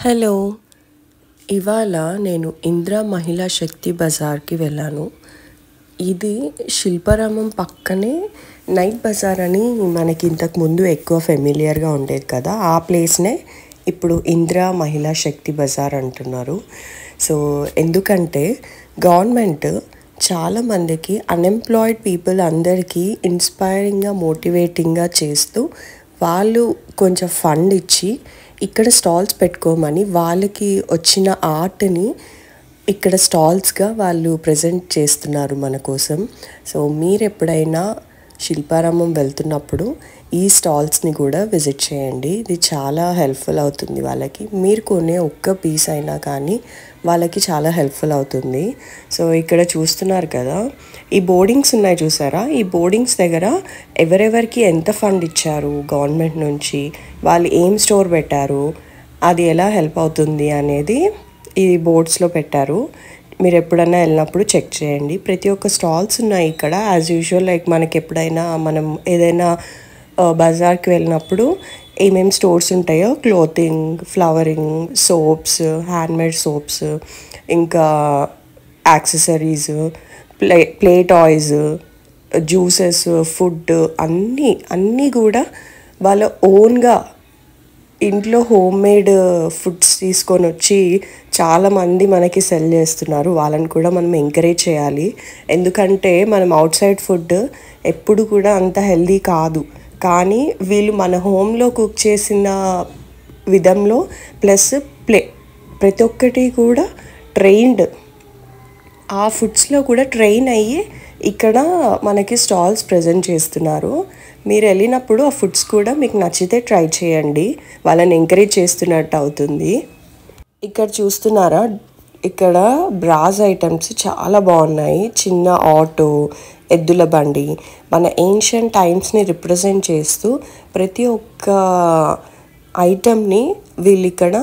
Hello! ఇవాళ నేను ఇందిరా మహిళా శక్తి బజార్‌కి వెళ్ళాను. ఇది శిల్పారామం పక్కనే నైట్ బజార్ అని మనకి ఇంతకుముందు ఎక్కువ ఫెమిలియర్‌గా ఉండేది కదా! ఆ ప్లేస్‌నే ఇప్పుడు ఇందిరా మహిళా శక్తి బజార్ అంటున్నారు. సో, ఎందుకంటే గవర్నమెంట్ చాలామందికి అన్‌ఎంప్లాయిడ్ పీపుల్ అందరికీ ఇన్‌స్పైరింగ్‌గా, మోటివేటింగ్‌గా చేస్తూ వాళ్ళు కొంచెం ఫండ్ ఇచ్చి ఇక్కడ స్టాల్స్ పెట్టుకోమని వాళ్ళకి వచ్చిన ఆర్ట్‌ని ఇక్కడ స్టాల్స్‌గా వాళ్ళు ప్రెజెంట్ చేస్తున్నారు మన కోసం. సో, మీరెప్పుడైనా శిల్పారామం వెళ్తున్నప్పుడు ఈ స్టాల్స్‌ని కూడా విజిట్ చేయండి. ఇది చాలా హెల్ప్‌ఫుల్ అవుతుంది వాళ్ళకి. మీరు కొనే ఒక్క పీస్ అయినా కానీ వాళ్ళకి చాలా హెల్ప్‌ఫుల్ అవుతుంది. సో, ఇక్కడ చూస్తున్నారు కదా! ఈ బోర్డింగ్స్ ఉన్నాయి చూసారా? ఈ బోర్డింగ్స్ దగ్గర ఎవరెవరికి ఎంత ఫండ్ ఇచ్చారు గవర్నమెంట్ నుంచి, వాళ్ళు ఏం స్టోర్ పెట్టారు, అది ఎలా హెల్ప్ అవుతుంది అనేది ఈ బోర్డ్స్‌లో పెట్టారు. మీరు ఎప్పుడన్నా వెళ్ళినప్పుడు చెక్ చేయండి. ప్రతి ఒక్క స్టాల్స్ ఉన్నాయి ఇక్కడ. యాజ్ యూజువల్ లైక్ మనకి ఎప్పుడైనా మనం ఏదైనా బజార్‌కి వెళ్ళినప్పుడు ఏమేమి స్టోర్స్ ఉంటాయో clothing, flavouring, soaps, handmade soaps, ఇంకా accessories, play toys, juices, food అన్నీ కూడా వాళ్ళ ఓన్‌గా ఇంట్లో హోమ్మేడ్ ఫుడ్స్ తీసుకొని వచ్చి చాలామంది మనకి సెల్ చేస్తున్నారు. వాళ్ళని కూడా మనం ఎంకరేజ్ చేయాలి. ఎందుకంటే మనం అవుట్ సైడ్ ఫుడ్ ఎప్పుడు కూడా అంత హెల్తీ కాదు. కానీ వీళ్ళు మన హోమ్‌లో కుక్ చేసిన విధంలో ప్లస్ ప్రతి ఒక్కటి కూడా ట్రైన్డ్, ఆ ఫుడ్స్‌లో కూడా ట్రైన్ అయ్యి ఇక్కడ మనకి స్టాల్స్ ప్రెజెంట్ చేస్తున్నారు. మీరు వెళ్ళినప్పుడు ఆ ఫుడ్స్ కూడా మీకు నచ్చితే ట్రై చేయండి. వాళ్ళని ఎంకరేజ్ చేస్తున్నట్టు అవుతుంది. ఇక్కడ చూస్తున్నారా? ఇక్కడ బ్రాస్ ఐటమ్స్ చాలా బాగున్నాయి. చిన్న ఆటో, ఎద్దుల బండి, మన ఏన్షియంట్ టైమ్స్ని రిప్రజెంట్ చేస్తూ ప్రతి ఒక్క ఐటమ్ని వీళ్ళు ఇక్కడ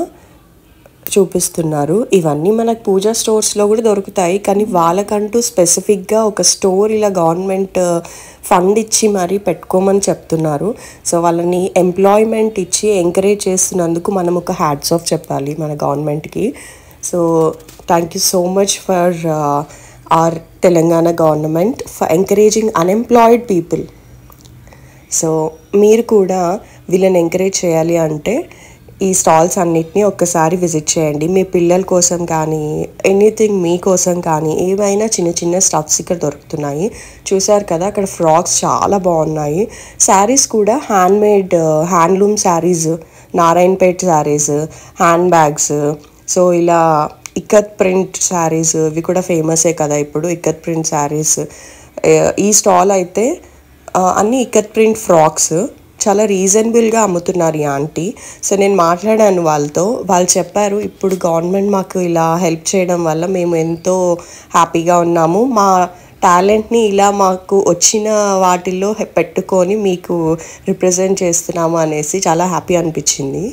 చూపిస్తున్నారు. ఇవన్నీ మనకు పూజా స్టోర్స్లో కూడా దొరుకుతాయి. కానీ వాళ్ళకంటూ స్పెసిఫిక్గా ఒక స్టోర్ ఇలా గవర్నమెంట్ ఫండ్ ఇచ్చి మరీ పెట్టుకోమని చెప్తున్నారు. సో, వాళ్ళని ఎంప్లాయ్మెంట్ ఇచ్చి ఎంకరేజ్ చేస్తున్నందుకు మనం ఒక హ్యాట్స్ ఆఫ్ చెప్పాలి మన గవర్నమెంట్కి. So, thank you so much for our Telangana government for encouraging unemployed people. So, మీరు కూడా వీళ్ళని ఎంకరేజ్ చేయాలి అంటే ఈ స్టాల్స్ అన్నిటినీ ఒక్కసారి విజిట్ చేయండి. మీ పిల్లల కోసం కానీ, ఎనీథింగ్ మీకోసం కానీ ఏవైనా చిన్న చిన్న స్టఫ్స్ ఇక్కడ దొరుకుతున్నాయి. చూసారు కదా, అక్కడ ఫ్రాక్స్ చాలా బాగున్నాయి. శారీస్ కూడా handloom saris, Narayanpet saris, hand bags. So, ఇలా ఇక్కత్ ప్రింట్ శారీస్ ఇవి కూడా ఫేమసే కదా ఇప్పుడు, ఇక్కత్ ప్రింట్ శారీస్. ఈ స్టాల్ అయితే అన్ని ఇక్కత్ ప్రింట్ ఫ్రాక్స్ చాలా రీజనబుల్గా అమ్ముతున్నారు ఈ ఆంటీ. సో, నేను మాట్లాడాను వాళ్ళతో. వాళ్ళు చెప్పారు, ఇప్పుడు గవర్నమెంట్ మాకు ఇలా హెల్ప్ చేయడం వల్ల మేము ఎంతో హ్యాపీగా ఉన్నాము. మా టాలెంట్ని ఇలా మాకు వచ్చిన వాటిల్లో పెట్టుకొని మీకు రిప్రజెంట్ చేస్తున్నాము అనేసి చాలా హ్యాపీ అనిపించింది.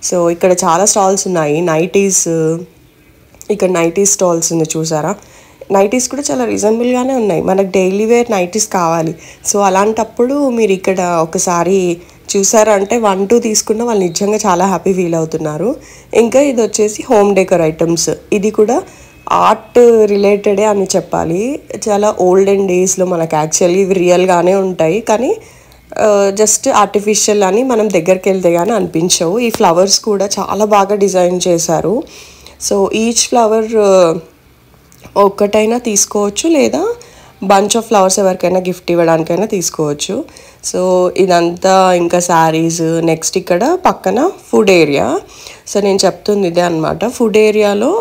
సో, ఇక్కడ చాలా స్టాల్స్ ఉన్నాయి. ఇక్కడ నైటీస్ స్టాల్స్ ఉంది చూసారా? నైటీస్ కూడా చాలా రీజనబుల్గానే ఉన్నాయి. మనకు డైలీ వేర్ నైటీస్ కావాలి. సో, అలాంటప్పుడు మీరు ఇక్కడ ఒకసారి చూసారంటే 1, 2 తీసుకున్న వాళ్ళు నిజంగా చాలా హ్యాపీ ఫీల్ అవుతున్నారు. ఇంకా ఇది వచ్చేసి హోమ్ డెకర్ ఐటమ్స్. ఇది కూడా ఆర్ట్ రిలేటెడే అని చెప్పాలి. చాలా ఓల్డెన్ డేస్లో మనకు యాక్చువల్లీ ఇవి రియల్గానే ఉంటాయి. కానీ జస్ట్ ఆర్టిఫిషియల్ అని మనం దగ్గరికి వెళ్తే కానీ అనిపించవు. ఈ ఫ్లవర్స్ కూడా చాలా బాగా డిజైన్ చేశారు. సో, ఈచ్ ఫ్లవర్ ఒక్కటైనా తీసుకోవచ్చు, లేదా బంచ్ ఆఫ్ ఫ్లవర్స్ ఎవరికైనా గిఫ్ట్ ఇవ్వడానికైనా తీసుకోవచ్చు. సో, ఇదంతా ఇంకా శారీస్. నెక్స్ట్ ఇక్కడ పక్కన ఫుడ్ ఏరియా. సో, నేను చెప్తుంది ఇదే అనమాట. ఫుడ్ ఏరియాలో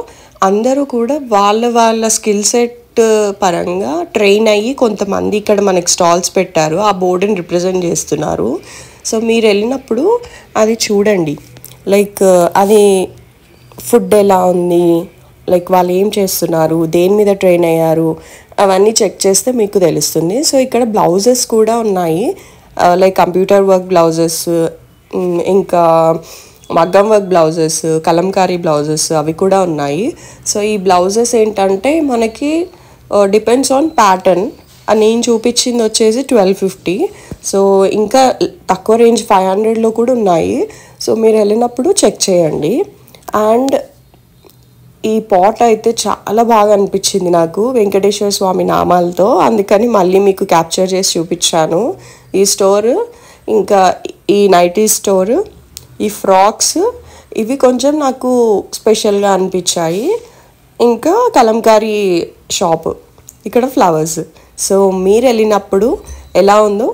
అందరూ కూడా వాళ్ళ స్కిల్ సెట్ పరంగా ట్రైన్ అయ్యి కొంతమంది ఇక్కడ మనకి స్టాల్స్ పెట్టారు. ఆ బోర్డుని రిప్రజెంట్ చేస్తున్నారు. సో, మీరు వెళ్ళినప్పుడు అది చూడండి. లైక్ అది ఫుడ్ ఎలా ఉంది, లైక్ వాళ్ళు ఏం చేస్తున్నారు, దేని మీద ట్రైన్ అయ్యారు, అవన్నీ చెక్ చేస్తే మీకు తెలుస్తుంది. సో, ఇక్కడ బ్లౌజెస్ కూడా ఉన్నాయి. లైక్ కంప్యూటర్ వర్క్ బ్లౌజెస్, ఇంకా మగ్గం వర్క్ బ్లౌజెస్, కలంకారీ బ్లౌజెస్ అవి కూడా ఉన్నాయి. సో, ఈ బ్లౌజెస్ ఏంటంటే మనకి డిపెండ్స్ ఆన్ ప్యాటర్న్. నేను చూపించింది వచ్చేసి 1250. సో, ఇంకా తక్కువ రేంజ్ 500లో కూడా ఉన్నాయి. సో, మీరు వెళ్ళినప్పుడు చెక్ చేయండి. అండ్ ఈ పాట్ అయితే చాలా బాగా అనిపించింది నాకు వెంకటేశ్వర స్వామి నామాలతో, అందుకని మళ్ళీ మీకు క్యాప్చర్ చేసి చూపించాను. ఈ స్టోర్, ఇంకా ఈ నైటీ స్టోర్, ఈ ఫ్రాక్స్, ఇవి కొంచెం నాకు స్పెషల్గా అనిపించాయి. ఇంకా కలంకారీ షాప్, ఇక్కడ ఫ్లవర్స్. సో మీరు వెళ్ళినప్పుడు ఎలా ఉందో